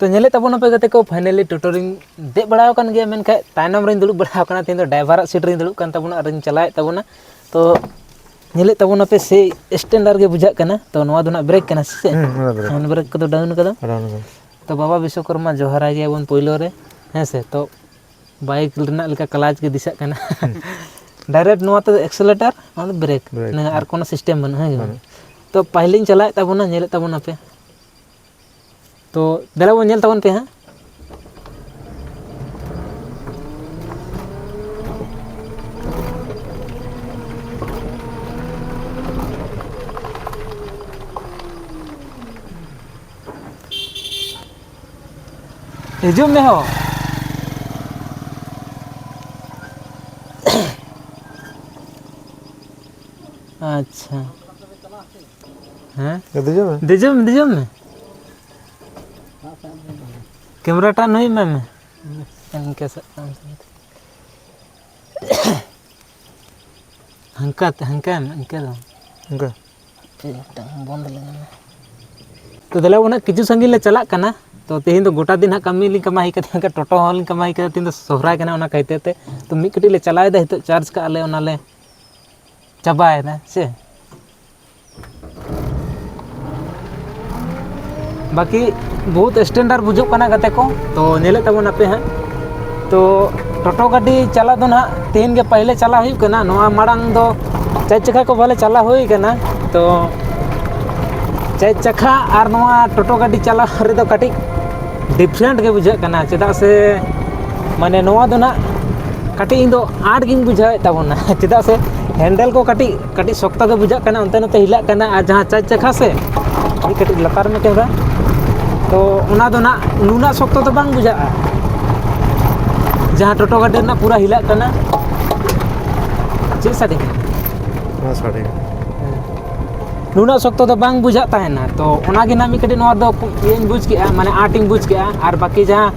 तो नेले तबन पे गते को फाइनली टोटो रिंग दे बड़ाव कान गया मेन खाय तायनम रिंग दुलुब बड़ाव काना तीन ड्राइवर सीट रिंग दुलुब कान तबना रिंग चलाए तबना तो नेले तबन पे से स्टैंडर्ड के बुझा काना तो नवा दो ना ब्रेक काना से हैंड ब्रेक को डाउन कदा तो बाबा विश्वकर्मा जोहारा गया बन पहिलो रे हैं से तो बाइक रना लेका क्लच के दिशा काना डायरेक्ट नवा तो एक्सेलेटर और ब्रेक ने आर कोनो सिस्टम बन है तो पहले चलाए तबना नेले तबना पे तो देला वो नेल तबन पे हां हिजुम में हो अच्छा हैं दिजम में कैमरा टा नहीं मैम इनके हंका इनके बंद लगा तो दला वो किचु संगी ले चला कना तो तेहिन तो गोटा दिन कमी ली कमाई करते टोटो हॉल कमाई करते तीन तो सोहराय कना ओना कहते थे तो मी कटी ले चलाए दे तो चार्ज का ले ओना ले चबाए ना से बाकी बहुत स्टैंडर्ड बुझुक कना गते को तो नेले तबन पे हैं तो टोटो गाड़ी चला दो ना तीन के पहले चला हुई कना नवा माड़ांग दो चार चक्का को वाले चला हुई कना तो चार चक्का और नवा टोटो गाड़ी चला रे दो कटी डिफरेंट के बुझा कना चेदा से माने नवा दो ना कटी इन दो आठ गिन बुझाए तबना चेदा से हैंडल को कटी शक्ता के बुझा कना अंते नते हिला कना आ जहां चार चक्का से ये कटी लतार में कैमरा तो उना दो ना नुना शक्ता तो बांग बुझा जहां टोटो गाड़ी ना पूरा हिला कना चे साडी ना साडी नुना शक्ता तो बांग बुझा ताहेना तो ओना गे ना मी कटी नवा दो येन बुझ के माने आटिंग बुझ के और बाकी जहां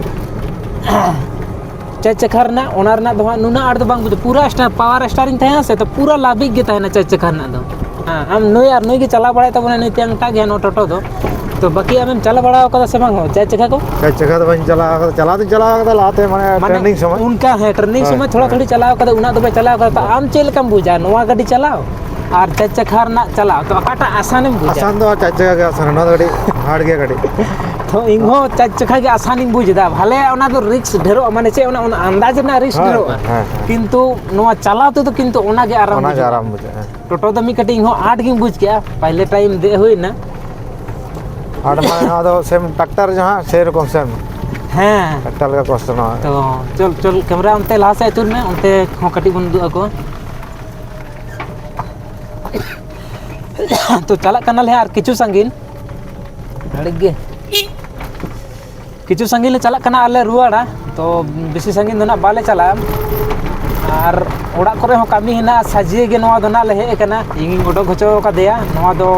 चार चक्का रना ओना रना दो नुना आड़ दो बांग बुझ पूरा स्टार पावर स्टारिंग ताहे से तो पूरा लाबिक गे ताहेना चार चक्का रना दो हां हम नोय और नोय गे चला बड़ाय तबने नोय त्यांगटा गे नो टोटो दो तो बाकी आम चला बड़ा से बांग हो चार चक्का को तो बन चला लाते माने ट्रेनिंग समय उनका है ट्रेनिंग समय थोड़ा थोड़ी चलाओ कदा उना दो चलाओ कदा आम चेल कम बुझा नवा गाड़ी चलाओ और चार चक्का रना चलाओ तो अकाटा आसान बुझा आसान दो चार चक्का के आसान ना गाड़ी हार्ड गया गाड़ी तो इहो चार चक्का के आसान बुझदा भले ओना दो रिस्क ढेरो माने चे ओना अंदाज ना रिस्क ढेरो किंतु नवा चलाते तो किंतु ओना के आराम बुझा टोटो तो मी कटी इहो 8 गिन बुझ के पहले टाइम दे होई ना आड़ माने ना दो सेम ट्रैक्टर जहां से रकम सेम हां ट्रैक्टर का कॉस्ट ना तो चल कैमरा अंते ला से तुर में अंते हो कटी बन दु को तो चला कनाल है और किछु संगीन गे किछु संगीन ले चला कना आले रुवाड़ा तो बेसी संगीन दो ना बाले चला और ओड़ा करे हो कामी हिना साजिए गे नवा दो ना ले हे कना इंगी गोडो घचो का देया नवा दो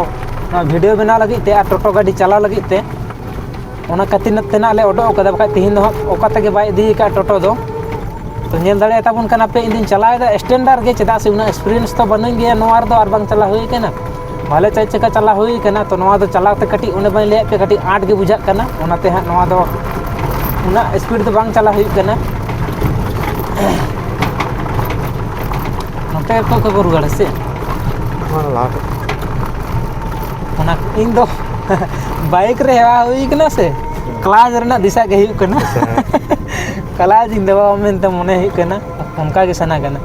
वीडियो बना लगी ते टोटो गाड़ी चला लगी ते ओना कतिन तेना ले ओडो कदा बका तिहिन दो ओका तके बाय दी का टोटो दो तो नेल दड़े ताबन कना पे इंदिन चलाए दा स्टैंडर्ड गे चेदा से उना एक्सपीरियंस तो बनन गे नवार दो और बांग चला हुई कना भले चार चक्का चला हुई कना तो नवा दो चलाते कटी उने बन ले पे कटी 8 गे बुझा कना ओनाते हा नवा दो उना स्पीड तो बांग चला हुई कना नोटे को गुरुगड़ से हां ला ओना इन दो बाइक रे हेवा हुई कना से क्लास रना दिशा के हुई कना क्लास इन देवा में त मने हुई कना उनका के सना कना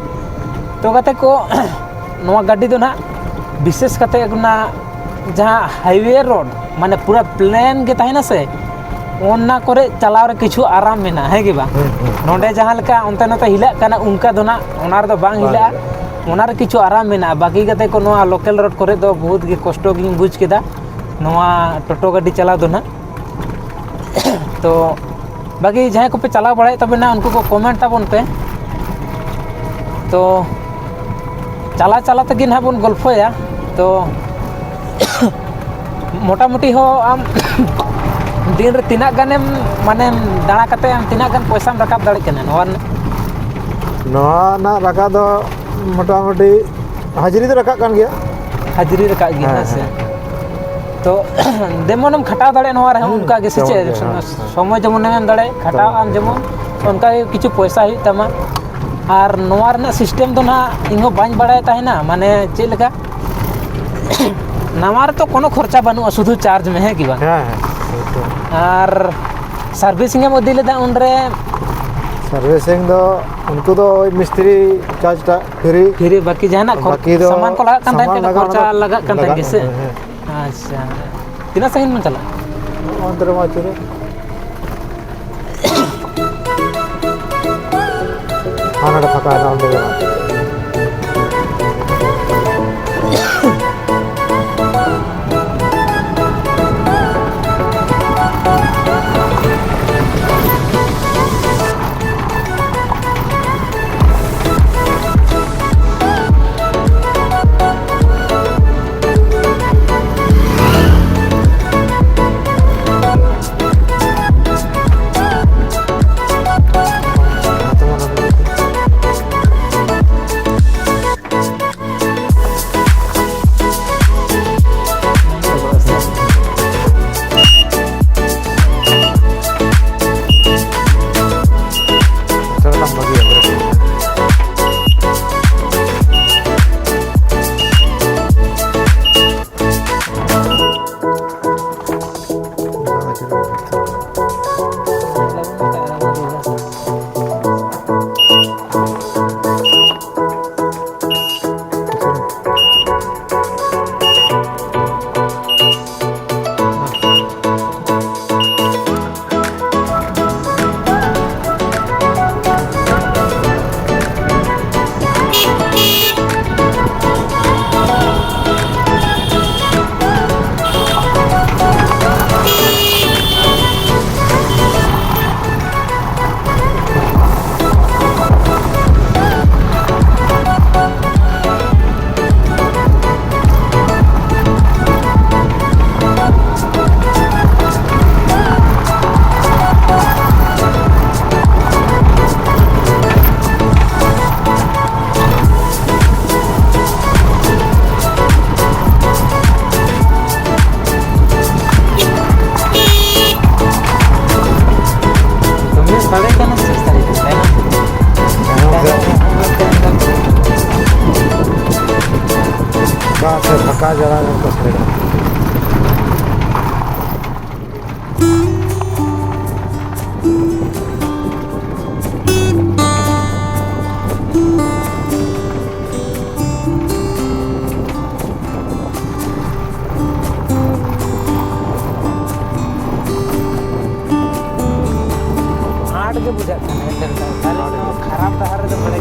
तो कते को नवा गाड़ी दो ना विशेष कते ना जहां हाईवे रोड माने पूरा प्लेन के ताहे ना से ओना करे चलाव रे किछु आराम मेना है कि बा नोडे जहां लका ओनते नते हिला कना उनका दो ना ओनार दो बांग हिला ओनार किछु आराम मेना बाकी कते को नवा लोकल रोड करे दो बहुत के कष्ट गी बुझ केदा नवा टोटो गाड़ी चला दो ना तो बाकी जहां को पे चला बड़ाय तबे ना उनको को कमेंट ताबन पे तो चला तक ना बन गल्फया तो मोटा मोटी हो आम दिन रे तीना गाने माने दाणा कते आम तीना गान पैसा रकाब दाड़े कना नवा ना रका दो मोटा मोटी हाजिरी तो रका कान गया हाजिरी रका गया से तो जेमन खटाव दाड़े नोआ रहे उनका गे से चे समय जेमन एम दाड़े खटाव आम जेमन उनका किछु पैसा हुई तमा और नोआ रना सिस्टम तो ना इहो बाñ बाड़ाय ताहेना माने चे लगा नवा रे तो कोनो खर्चा बनु शुधु चार्ज में है कि बा और सर्विसिंग में दिले दा उनरे सर्विसिंग दो उनको दो मिस्त्री चार्ज टा फ्री बाकी जाना सामान को लगा kan tahen खर्चा लगा kan tahen कैसे अच्छा कितना सही में चला अंदर माचुरे खाना फका ना अंदर फका जरा पकड़ेगा आठ के बुझा खराब डहार तो बड़े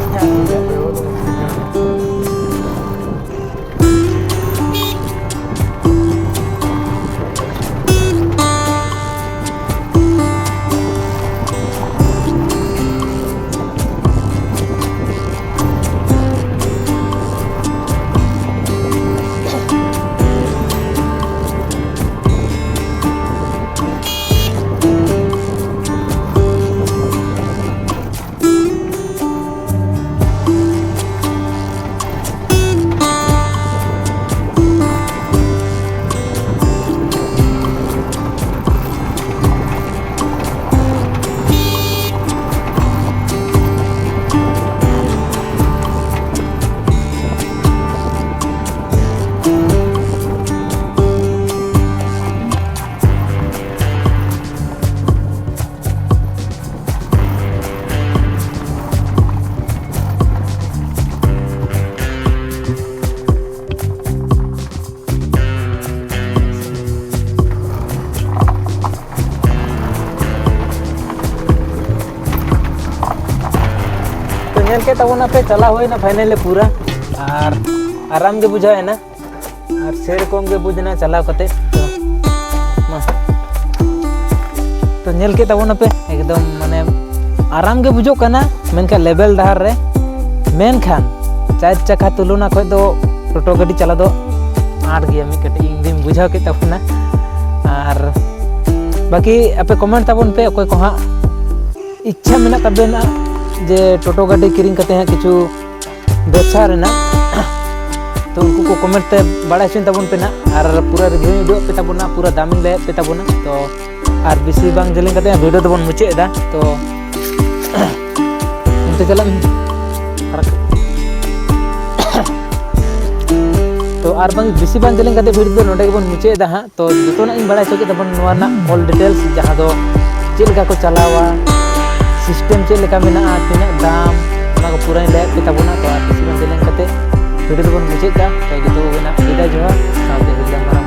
नेल के तब पे चला हुई ना फाइनल पूरा और आराम के बुझा है ना और सेरकम के बुझना चला करते तो नेल के तब पे एकदम माने आराम के बुझो करना मेनका लेवल डहार रे मेन खान 4 चक्का तुलना खो दो टोटो गाड़ी चला दो आठ गया मी कटे इंदिम बुझा के तबना और बाकी आपे कमेंट तबन पे कोई को इच्छा मेना तबेना जे टोटो गाड़ी किरिंग करते हैं किछु व्यवसाय रेना तो उनको को कमेंट ते बड़ा चुन तबन पे ना और पूरा रिव्यू उदुग पे तबना पूरा दामिंग ले पे तबना तो और बेसी बांग जलिंग कते वीडियो दबन मुचे दा तो उनते चला तो और बांग बेसी बांग जलिंग कते वीडियो दो नोडे बन मुचे दा हां तो जतोना इन बड़ा चके तबन नोवा ना ऑल डिटेल्स जहां दो चेल का को चलावा सिस्टम चेल का मेना तिना दाम ना को पूरा ले पे तबना तो और बेसी बांग जलिंग कते वीडियो दबन मुचे दा तो जतो ना विदा जोहार साथे